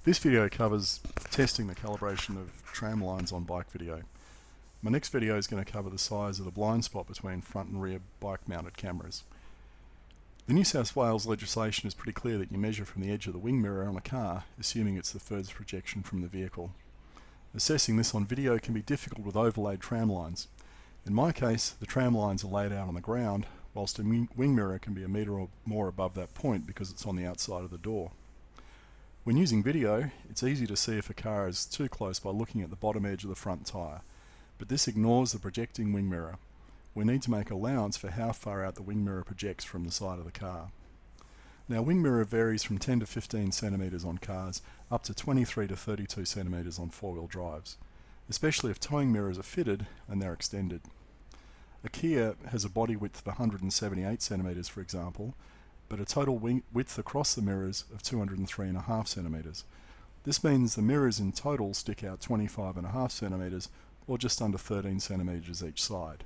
This video covers testing the calibration of tram lines on bike video. My next video is going to cover the size of the blind spot between front and rear bike mounted cameras. The New South Wales legislation is pretty clear that you measure from the edge of the wing mirror on a car, assuming it's the furthest projection from the vehicle. Assessing this on video can be difficult with overlaid tram lines. In my case, the tram lines are laid out on the ground, whilst a wing mirror can be a metre or more above that point because it's on the outside of the door. When using video, it's easy to see if a car is too close by looking at the bottom edge of the front tyre, but this ignores the projecting wing mirror. We need to make allowance for how far out the wing mirror projects from the side of the car. Now, wing mirror varies from 10 to 15 centimetres on cars up to 23 to 32 centimetres on four-wheel drives, especially if towing mirrors are fitted and they're extended. A Kia has a body width of 178 centimetres, for example, but a total width across the mirrors of 203.5 centimetres. This means the mirrors in total stick out 25.5 centimetres, or just under 13 centimetres each side.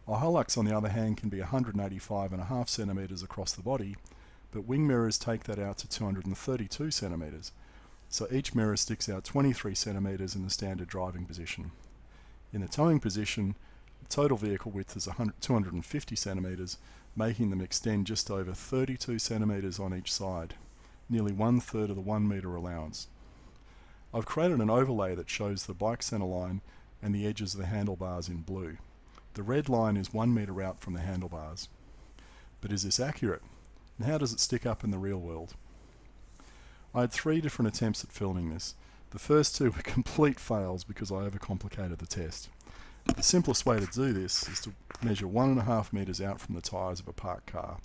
A Hilux, on the other hand, can be 185.5 centimetres across the body, but wing mirrors take that out to 232 centimetres, so each mirror sticks out 23 centimetres in the standard driving position. In the towing position, the total vehicle width is 250 centimetres, making them extend just over 32 centimetres on each side, nearly 1/3 of the 1 metre allowance. I've created an overlay that shows the bike centre line and the edges of the handlebars in blue. The red line is 1 metre out from the handlebars. But is this accurate? And how does it stick up in the real world? I had 3 different attempts at filming this. The first 2 were complete fails because I overcomplicated the test. The simplest way to do this is to measure 1.5 metres out from the tyres of a parked car,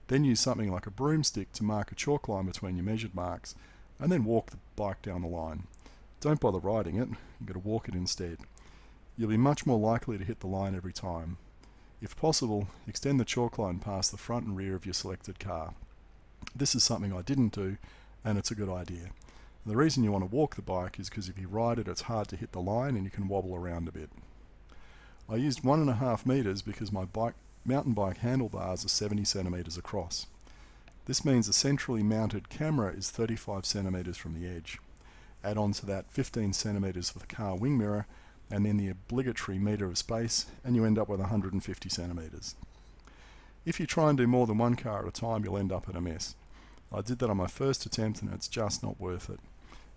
then use something like a broomstick to mark a chalk line between your measured marks, and then walk the bike down the line. Don't bother riding it, you've got to walk it instead. You'll be much more likely to hit the line every time. If possible, extend the chalk line past the front and rear of your selected car. This is something I didn't do, and it's a good idea. And the reason you want to walk the bike is because if you ride it, it's hard to hit the line and you can wobble around a bit. I used 1.5 metres because my mountain bike handlebars are 70 centimetres across. This means the centrally mounted camera is 35 centimetres from the edge. Add on to that 15 centimetres for the car wing mirror, and then the obligatory metre of space, and you end up with 150 centimetres. If you try and do more than one car at a time, you'll end up in a mess. I did that on my first attempt and it's just not worth it.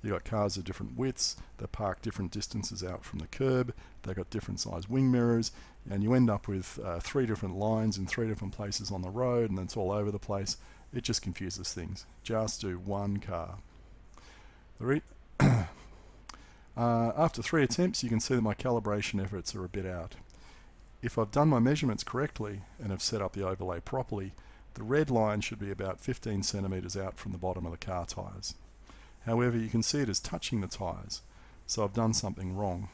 You've got cars of different widths, they're parked different distances out from the curb, they've got different size wing mirrors, and you end up with 3 different lines in 3 different places on the road, and it's all over the place. It just confuses things. Just do one car. After 3 attempts, you can see that my calibration efforts are a bit out. If I've done my measurements correctly and have set up the overlay properly, the red line should be about 15 centimetres out from the bottom of the car tyres. However, you can see it as touching the tyres, so I've done something wrong.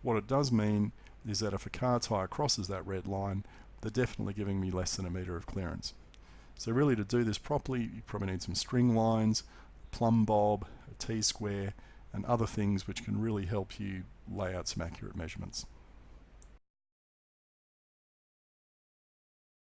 What it does mean is that if a car tyre crosses that red line, they're definitely giving me less than a metre of clearance. So really, to do this properly, you probably need some string lines, a plumb bob, a T-square, and other things which can really help you lay out some accurate measurements.